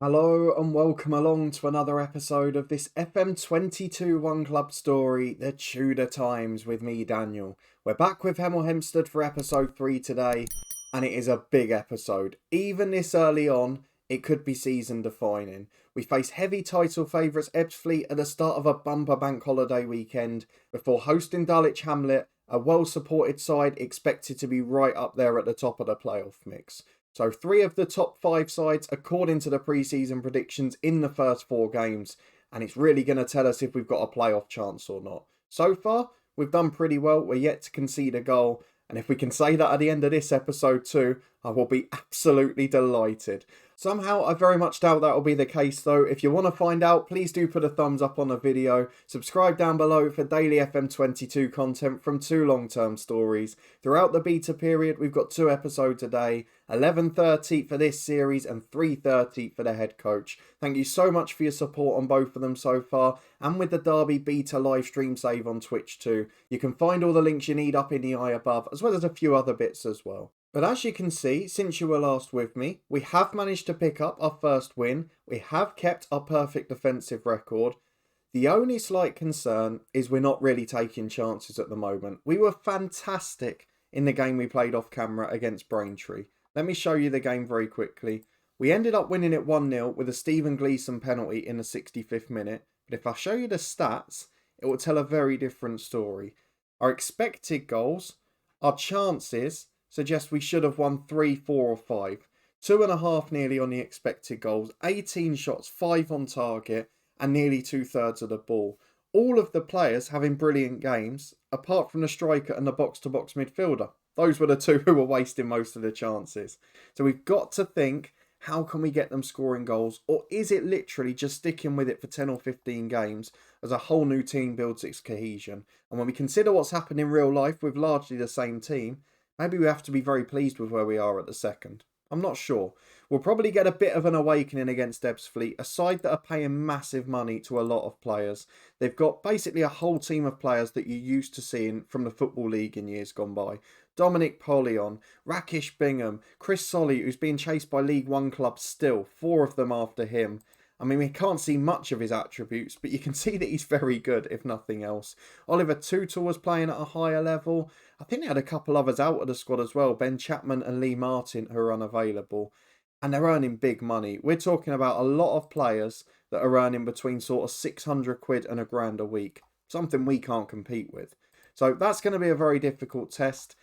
Hello and welcome along to another episode of this FM22 One Club story, The Tudor Times, with me, Daniel. We're back with Hemel Hempstead for episode 3 today, and it is a big episode. Even this early on, it could be season defining. We face heavy title favourites Ebbsfleet at the start of a bumper bank holiday weekend before hosting Dulwich Hamlet, a well-supported side expected to be right up there at the top of the playoff mix. So 3 of the top 5 sides according to the pre-season predictions in the first 4 games. And it's really going to tell us if we've got a playoff chance or not. So far, we've done pretty well. We're yet to concede a goal. And if we can say that at the end of this episode too, I will be absolutely delighted. Somehow, I very much doubt that will be the case though. If you want to find out, please do put a thumbs up on the video. Subscribe down below for daily FM22 content from 2 long-term stories. Throughout the beta period, we've got 2 episodes a day. 11:30 for this series and 3:30 for the head coach. Thank you so much for your support on both of them so far, and with the Derby beta live stream save on Twitch too. You can find all the links you need up in the eye above, as well as a few other bits as well. But as you can see, since you were last with me, we have managed to pick up our first win. We have kept our perfect defensive record. The only slight concern is we're not really taking chances at the moment. We were fantastic in the game we played off camera against Braintree. Let me show you the game very quickly. We ended up winning it 1-0 with a Stephen Gleeson penalty in the 65th minute. But if I show you the stats, it will tell a very different story. Our expected goals, our chances, suggest we should have won 3, 4 or 5. 2.5 nearly on the expected goals, 18 shots, 5 on target and nearly 2/3 of the ball. All of the players having brilliant games, apart from the striker and the box-to-box midfielder. Those were the 2 who were wasting most of the chances. So we've got to think, how can we get them scoring goals? Or is it literally just sticking with it for 10 or 15 games as a whole new team builds its cohesion? And when we consider what's happened in real life with largely the same team, maybe we have to be very pleased with where we are at the second. I'm not sure. We'll probably get a bit of an awakening against Ebbsfleet, a side that are paying massive money to a lot of players. They've got basically a whole team of players that you're used to seeing from the Football League in years gone by. Dominic Pollion, Rakesh Bingham, Chris Solly, who's being chased by League One clubs still, 4 of them after him. I mean, we can't see much of his attributes, but you can see that he's very good, if nothing else. Oliver Tutor was playing at a higher level. I think they had a couple others out of the squad as well, Ben Chapman and Lee Martin, who are unavailable. And they're earning big money. We're talking about a lot of players that are earning between sort of 600 quid and £1,000 a week. Something we can't compete with. So that's going to be a very difficult test.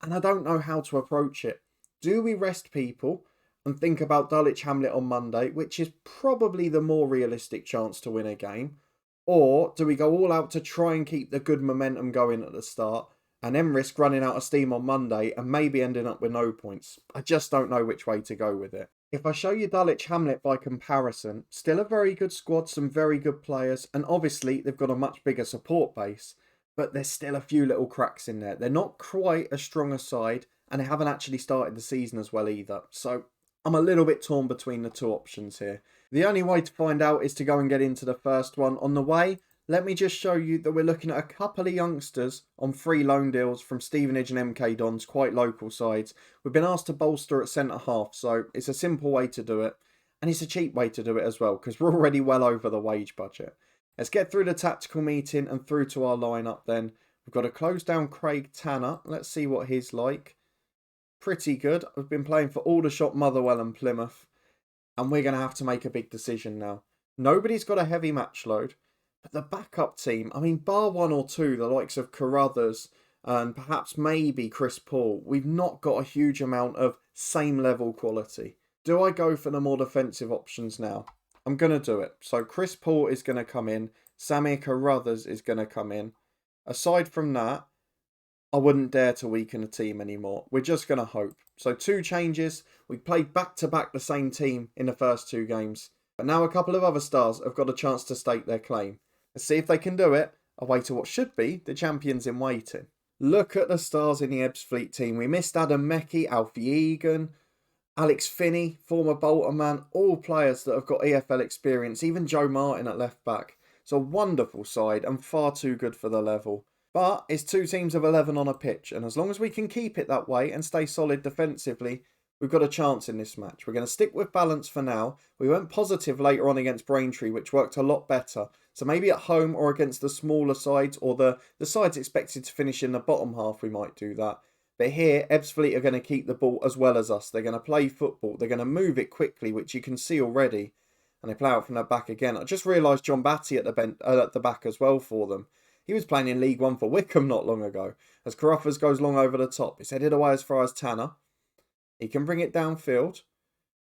And I don't know how to approach it. Do we rest people and think about Dulwich Hamlet on Monday, which is probably the more realistic chance to win a game? Or do we go all out to try and keep the good momentum going at the start and then risk running out of steam on Monday and maybe ending up with no points? I just don't know which way to go with it. If I show you Dulwich Hamlet by comparison, still a very good squad, some very good players, and obviously they've got a much bigger support base, but there's still a few little cracks in there. They're not quite as strong a side, and they haven't actually started the season as well either. So I'm a little bit torn between the 2 options here. The only way to find out is to go and get into the first one. On the way, let me just show you that we're looking at a couple of youngsters on free loan deals from Stevenage and MK Dons, quite local sides. We've been asked to bolster at centre-half, so it's a simple way to do it. And it's a cheap way to do it as well, because we're already well over the wage budget. Let's get through the tactical meeting and through to our lineup then. We've got to close down Craig Tanner. Let's see what he's like. Pretty good. I've been playing for Aldershot, Motherwell and Plymouth. And we're going to have to make a big decision now. Nobody's got a heavy match load. But the backup team, I mean, bar 1 or 2, the likes of Carruthers and perhaps maybe Chris Paul, we've not got a huge amount of same level quality. Do I go for the more defensive options now? I'm going to do it. So Chris Paul is going to come in. Samir Carruthers is going to come in. Aside from that, I wouldn't dare to weaken the team anymore. We're just going to hope. So 2 changes. We played back-to-back the same team in the first 2 games. But now a couple of other stars have got a chance to stake their claim. Let's see if they can do it away to what should be the champions in waiting. Look at the stars in the Ebbsfleet team. We missed Adam Meckie, Alfie Egan, Alex Finney, former Bolton man, all players that have got EFL experience, even Joe Martin at left back. It's a wonderful side and far too good for the level. But it's 2 teams of 11 on a pitch, and as long as we can keep it that way and stay solid defensively, we've got a chance in this match. We're going to stick with balance for now. We went positive later on against Braintree, which worked a lot better. So maybe at home or against the smaller sides or the sides expected to finish in the bottom half, we might do that. But here, Ebbsfleet are going to keep the ball as well as us. They're going to play football. They're going to move it quickly, which you can see already. And they play out from the back again. I just realised John Batty at the back as well for them. He was playing in League One for Wickham not long ago. As Carruthers goes long over the top, it's headed away as far as Tanner. He can bring it downfield.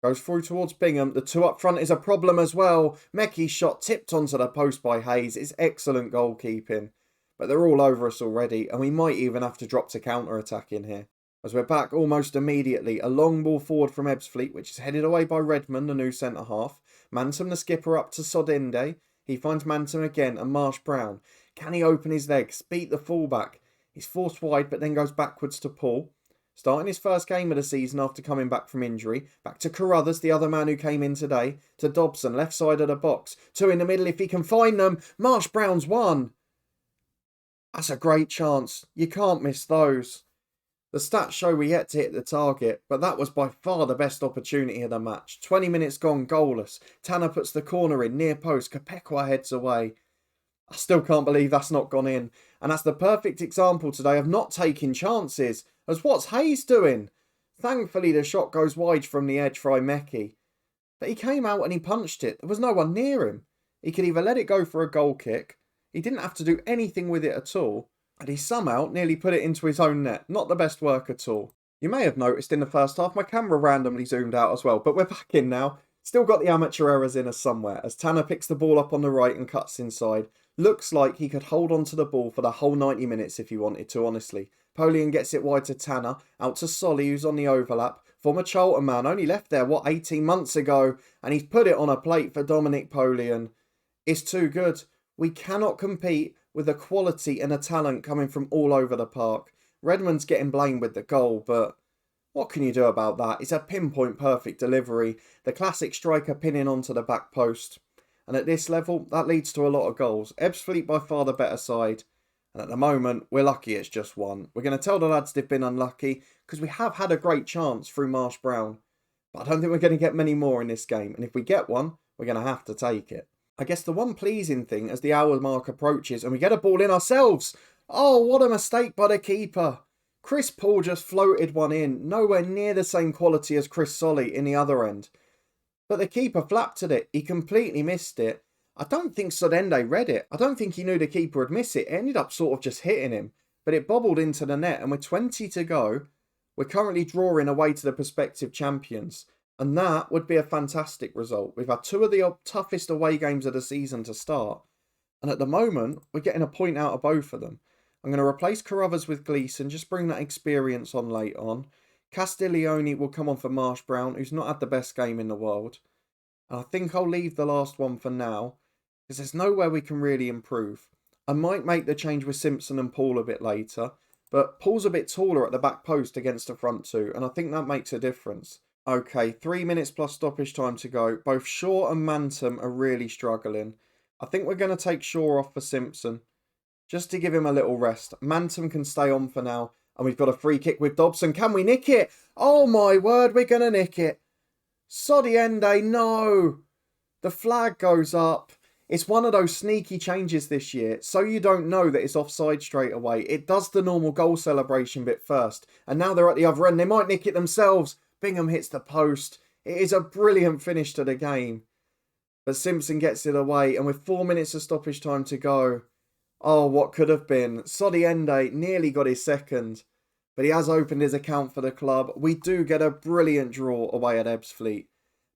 Goes through towards Bingham. The two up front is a problem as well. Mecky's shot tipped onto the post by Hayes. It's excellent goalkeeping. But they're all over us already, and we might even have to drop to counter-attack in here. As we're back almost immediately, a long ball forward from Ebbsfleet, which is headed away by Redmond, the new centre-half. Mantum, the skipper, up to Sodende. He finds Mantum again, and Marsh Brown. Can he open his legs, beat the fullback? He's forced wide, but then goes backwards to Paul. Starting his first game of the season after coming back from injury. Back to Carruthers, the other man who came in today. To Dobson, left side of the box. Two in the middle if he can find them. Marsh Brown's one. That's a great chance. You can't miss those. The stats show we yet to hit the target, but that was by far the best opportunity of the match. 20 minutes gone, goalless. Tanner puts the corner in, near post. Kapekwa heads away. I still can't believe that's not gone in. And that's the perfect example today of not taking chances. As what's Hayes doing? Thankfully, the shot goes wide from the edge for Imeki. But he came out and he punched it. There was no one near him. He could either let it go for a goal kick. He didn't have to do anything with it at all. And he somehow nearly put it into his own net. Not the best work at all. You may have noticed in the first half my camera randomly zoomed out as well. But we're back in now. Still got the amateur errors in us somewhere. As Tanner picks the ball up on the right and cuts inside. Looks like he could hold on to the ball for the whole 90 minutes if he wanted to, honestly. Polian gets it wide to Tanner, out to Solly, who's on the overlap. Former Charlton man, only left there, 18 months ago? And he's put it on a plate for Dominic Polian. It's too good. We cannot compete with a quality and a talent coming from all over the park. Redmond's getting blamed with the goal, but what can you do about that? It's a pinpoint perfect delivery. The classic striker pinning onto the back post. And at this level, that leads to a lot of goals. Ebbsfleet by far the better side. And at the moment, we're lucky it's just one. We're going to tell the lads they've been unlucky because we have had a great chance through Marsh Brown. But I don't think we're going to get many more in this game. And if we get one, we're going to have to take it. I guess the one pleasing thing as the hour mark approaches and we get a ball in ourselves. Oh, what a mistake by the keeper. Chris Paul just floated one in. Nowhere near the same quality as Chris Solly in the other end. But the keeper flapped at it. He completely missed it. I don't think Sodende read it. I don't think he knew the keeper would miss it. It ended up sort of just hitting him. But it bobbled into the net. And with 20 to go, we're currently drawing away to the prospective champions. And that would be a fantastic result. We've had two of the toughest away games of the season to start. And at the moment, we're getting a point out of both of them. I'm going to replace Carruthers with Gleeson. Just bring that experience on late on. Castiglione will come on for Marsh Brown, who's not had the best game in the world. And I think I'll leave the last one for now, because there's nowhere we can really improve. I might make the change with Simpson and Paul a bit later, but Paul's a bit taller at the back post against the front two, and I think that makes a difference. Okay, 3 minutes plus stoppage time to go. Both Shaw and Mantum are really struggling. I think we're going to take Shaw off for Simpson, just to give him a little rest. Mantum can stay on for now. And we've got a free kick with Dobson. Can we nick it? Oh my word, we're going to nick it. Sodiende, no. The flag goes up. It's one of those sneaky changes this year. So you don't know that it's offside straight away. It does the normal goal celebration bit first. And now they're at the other end. They might nick it themselves. Bingham hits the post. It is a brilliant finish to the game. But Simpson gets it away. And with 4 minutes of stoppage time to go... Oh, what could have been. Sodiende nearly got his second, but he has opened his account for the club. We do get a brilliant draw away at Ebbsfleet,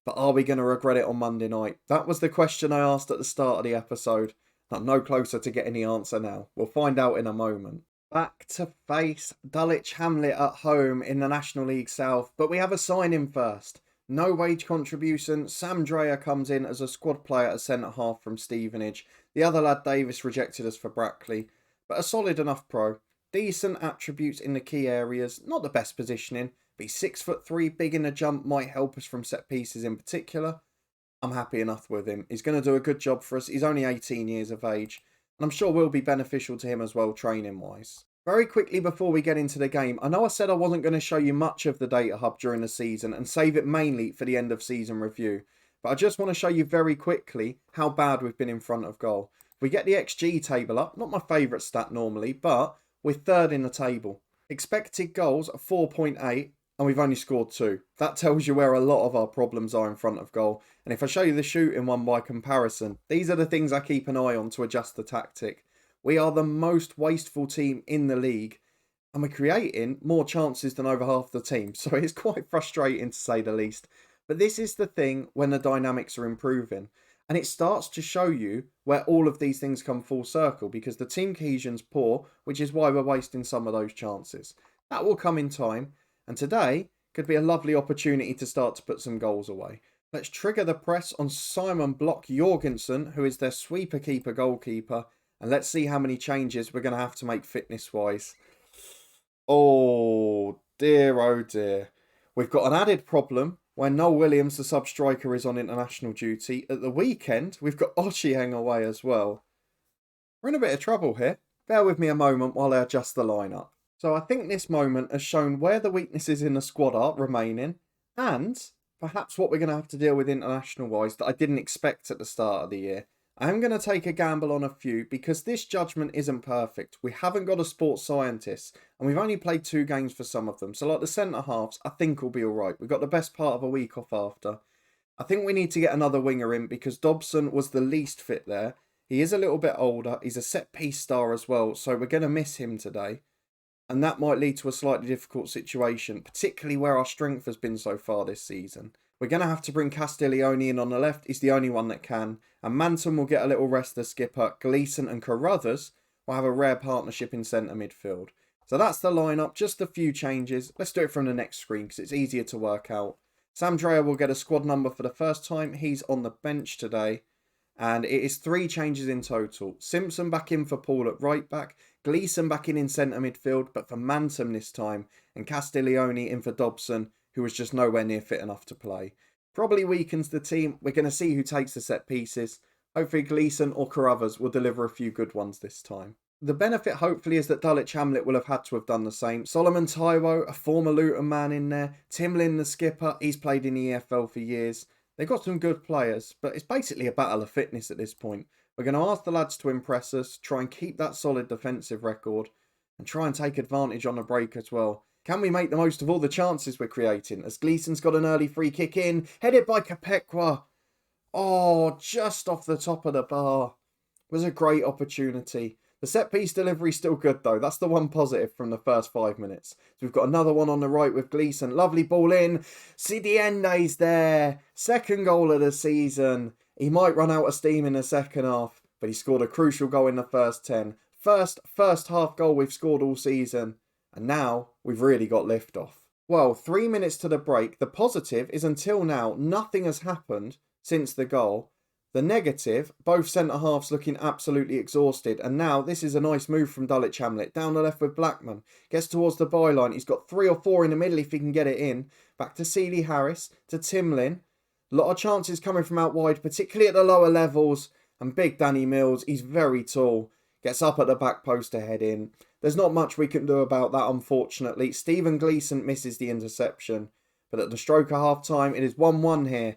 but are we going to regret it on Monday night? That was the question I asked at the start of the episode. I'm no closer to getting the answer now. We'll find out in a moment. Back to face Dulwich Hamlet at home in the National League South, but we have a sign-in first. No wage contribution. Sam Dreyer comes in as a squad player at centre-half from Stevenage. The other lad, Davis, rejected us for Brackley. But a solid enough pro. Decent attributes in the key areas. Not the best positioning. But he's 6'3", big in the jump. Might help us from set pieces in particular. I'm happy enough with him. He's going to do a good job for us. He's only 18 years of age. And I'm sure will be beneficial to him as well, training-wise. Very quickly before we get into the game, I know I said I wasn't going to show you much of the data hub during the season and save it mainly for the end of season review. But I just want to show you very quickly how bad we've been in front of goal. We get the XG table up, not my favourite stat normally, but we're third in the table. Expected goals are 4.8 and we've only scored 2. That tells you where a lot of our problems are in front of goal. And if I show you the shooting one by comparison, these are the things I keep an eye on to adjust the tactic. We are the most wasteful team in the league and we're creating more chances than over half the team. So it's quite frustrating to say the least. But this is the thing when the dynamics are improving. And it starts to show you where all of these things come full circle because the team cohesion's poor, which is why we're wasting some of those chances. That will come in time. And today could be a lovely opportunity to start to put some goals away. Let's trigger the press on Simon Block Jorgensen, who is their sweeper keeper goalkeeper. And let's see how many changes we're going to have to make fitness-wise. Oh dear. We've got an added problem where Noel Williams, the sub-striker, is on international duty. At the weekend, we've got Ochieng away as well. We're in a bit of trouble here. Bear with me a moment while I adjust the lineup. So I think this moment has shown where the weaknesses in the squad are remaining and perhaps what we're going to have to deal with international-wise that I didn't expect at the start of the year. I am going to take a gamble on a few because this judgment isn't perfect. We haven't got a sports scientist and we've only played 2 games for some of them. So like the centre-halves, I think will be all right. We've got the best part of a week off after. I think we need to get another winger in because Dobson was the least fit there. He is a little bit older. He's a set-piece star as well. So we're going to miss him today. And that might lead to a slightly difficult situation, particularly where our strength has been so far this season. We're going to have to bring Castiglione in on the left. He's the only one that can. And Manton will get a little rest, the skipper. Gleeson and Carruthers will have a rare partnership in centre midfield. So that's the lineup. Just a few changes. Let's do it from the next screen because it's easier to work out. Sam Dreyer will get a squad number for the first time. He's on the bench today. And it is 3 changes in total. Simpson back in for Paul at right back. Gleeson back in centre midfield, but for Manton this time. And Castiglione in for Dobson, who was just nowhere near fit enough to play. Probably weakens the team. We're going to see who takes the set pieces. Hopefully Gleeson or Carruthers will deliver a few good ones this time. The benefit hopefully is that Dulwich Hamlet will have had to have done the same. Solomon Taiwo, a former Luton man in there. Tim Lynn, the skipper, he's played in the EFL for years. They've got some good players, but it's basically a battle of fitness at this point. We're going to ask the lads to impress us, try and keep that solid defensive record, and try and take advantage on the break as well. Can we make the most of all the chances we're creating? As Gleeson's got an early free kick in, headed by Kapekwa. Oh, just off the top of the bar. It was a great opportunity. The set-piece delivery still good though. That's the one positive from the first 5 minutes. So we've got another one on the right with Gleeson. Lovely ball in. Sidiende's there. Second goal of the season. He might run out of steam in the second half, but he scored a crucial goal in the first 10. First half goal we've scored all season. And now we've really got liftoff. Well, 3 minutes to the break. The positive is until now, nothing has happened since the goal. The negative, both centre-halves looking absolutely exhausted. And now this is a nice move from Dulwich Hamlet. Down the left with Blackman. Gets towards the byline. He's got 3 or 4 in the middle if he can get it in. Back to Seeley Harris. To Tim Lynn. A lot of chances coming from out wide, particularly at the lower levels. And big Danny Mills. He's very tall. Gets up at the back post to head in. There's not much we can do about that, unfortunately. Stephen Gleeson misses the interception. But at the stroke of half-time, it is 1-1 here.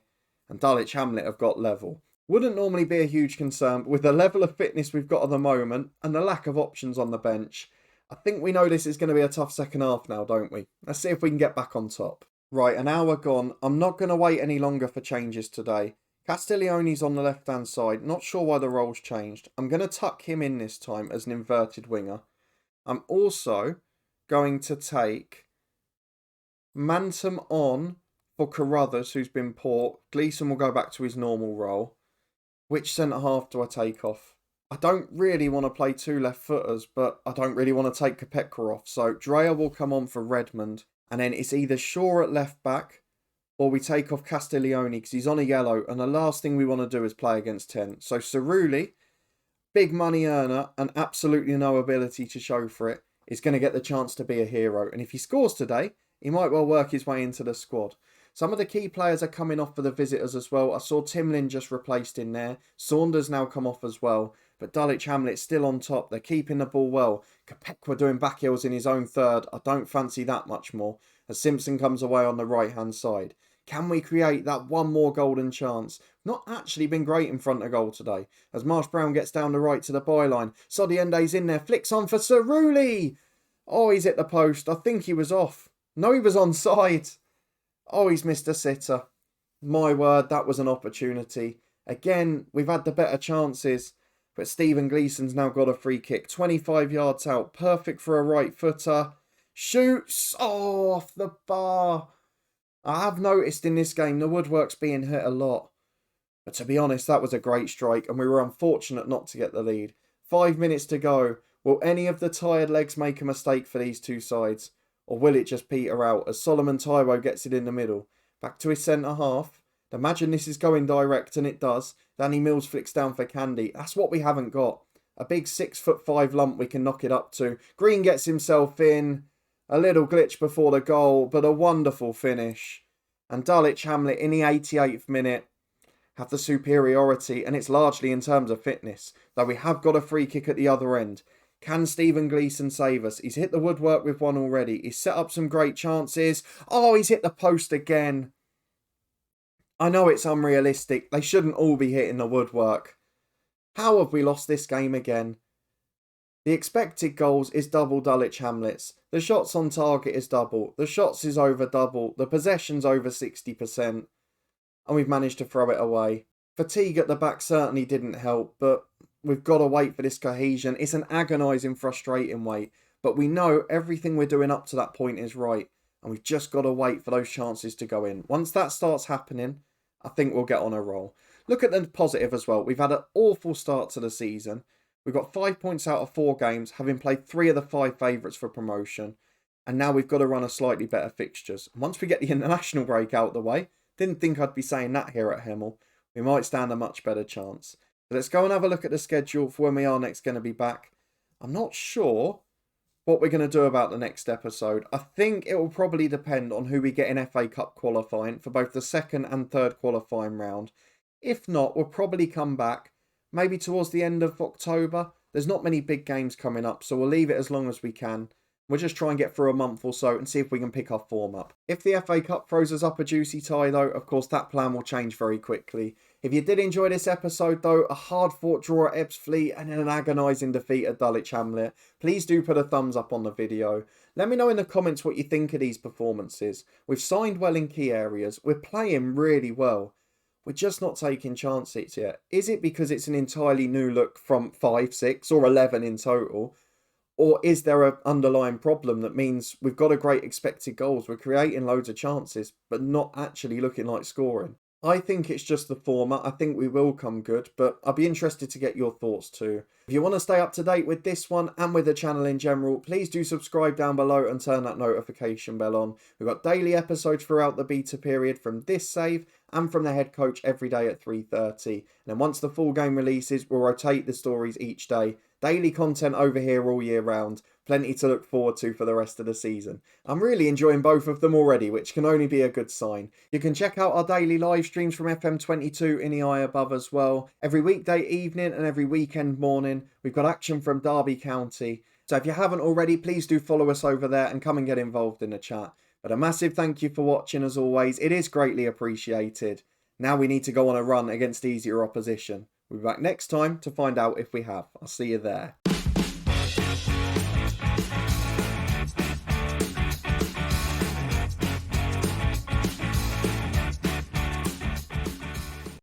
And Dulwich Hamlet have got level. Wouldn't normally be a huge concern, but with the level of fitness we've got at the moment and the lack of options on the bench, I think we know this is going to be a tough second half now, don't we? Let's see if we can get back on top. Right, an hour gone. I'm not going to wait any longer for changes today. Castiglione's on the left-hand side. Not sure why the role's changed. I'm going to tuck him in this time as an inverted winger. I'm also going to take Mantum on for Carruthers, who's been poor. Gleeson will go back to his normal role. Which centre-half do I take off? I don't really want to play 2 left-footers, but I don't really want to take Kapekwa off. So Dreyer will come on for Redmond. And then it's either Shaw at left-back or we take off Castiglione because he's on a yellow. And the last thing we want to do is play against 10. So Cerulli, big money earner and absolutely no ability to show for it, is going to get the chance to be a hero. And if he scores today, he might well work his way into the squad. Some of the key players are coming off for the visitors as well. I saw Tim Lynn just replaced in there. Saunders now come off as well. but Dulwich Hamlet still on top. They're keeping the ball well. Kopekwa doing back heels in his own third. I don't fancy that much more as Simpson comes away on the right-hand side. Can we create that one more golden chance? Not actually been great in front of goal today. As Marsh Brown gets down the right to the byline. Sodiende's in there. Flicks on for Cerulli. Oh, he's hit the post. I think he was off. No, he was onside. Oh, he's missed a sitter. My word, that was an opportunity. Again, we've had the better chances. But Stephen Gleeson's now got a free kick. 25 yards out. Perfect for a right footer. Shoots. Oh, off the bar. I have noticed in this game the woodwork's being hit a lot. But to be honest, that was a great strike and we were unfortunate not to get the lead. 5 minutes to go. Will any of the tired legs make a mistake for these two sides? Or will it just peter out as Solomon Taiwo gets it in the middle? Back to his centre half. Imagine this is going direct, and it does. Danny Mills flicks down for Candy. That's what we haven't got. A big 6'5" lump we can knock it up to. Green gets himself in. A little glitch before the goal, but a wonderful finish. And Dulwich Hamlet in the 88th minute have the superiority, and it's largely in terms of fitness, though we have got a free kick at the other end. Can Stephen Gleeson save us? He's hit the woodwork with one already. He's set up some great chances. Oh, he's hit the post again. I know it's unrealistic. They shouldn't all be hitting the woodwork. How have we lost this game again? The expected goals is double Dulwich Hamlet's. The shots on target is double. The shots is over double. The possession's over 60%. And we've managed to throw it away. Fatigue at the back certainly didn't help, but we've got to wait for this cohesion. It's an agonising, frustrating wait. But we know everything we're doing up to that point is right. And we've just got to wait for those chances to go in. Once that starts happening, I think we'll get on a roll. Look at the positive as well. We've had an awful start to the season. We've got 5 points out of 4 games, having played 3 of the 5 favourites for promotion. And now we've got to run a slightly better fixtures. Once we get the international break out of the way, didn't think I'd be saying that here at Hemel, we might stand a much better chance. So let's go and have a look at the schedule for when we are next going to be back. I'm not sure what we're going to do about the next episode. I think it will probably depend on who we get in FA Cup qualifying for both the second and third qualifying round. If not, we'll probably come back maybe towards the end of October. There's not many big games coming up, so we'll leave it as long as we can. We'll just try and get through a month or so and see if we can pick our form up. If the FA Cup throws us up a juicy tie though, of course that plan will change very quickly. If you did enjoy this episode though, a hard-fought draw at Ebbsfleet and an agonising defeat at Dulwich Hamlet, please do put a thumbs up on the video. Let me know in the comments what you think of these performances. We've signed well in key areas, we're playing really well. We're just not taking chances yet. Is it because it's an entirely new look from 5, 6 or 11 in total? Or is there an underlying problem that means we've got a great expected goals, we're creating loads of chances, but not actually looking like scoring? I think it's just the former. I think we will come good, but I'll be interested to get your thoughts too. If you want to stay up to date with this one and with the channel in general, please do subscribe down below and turn that notification bell on. We've got daily episodes throughout the beta period from this save and from the head coach every day at 3:30. And then once the full game releases, we'll rotate the stories each day. Daily content over here all year round. Plenty to look forward to for the rest of the season. I'm really enjoying both of them already, which can only be a good sign. You can check out our daily live streams from FM22 in the eye above as well. Every weekday evening and every weekend morning, we've got action from Derby County. So if you haven't already, please do follow us over there and come and get involved in the chat. But a massive thank you for watching as always. It is greatly appreciated. Now we need to go on a run against easier opposition. We'll be back next time to find out if we have. I'll see you there.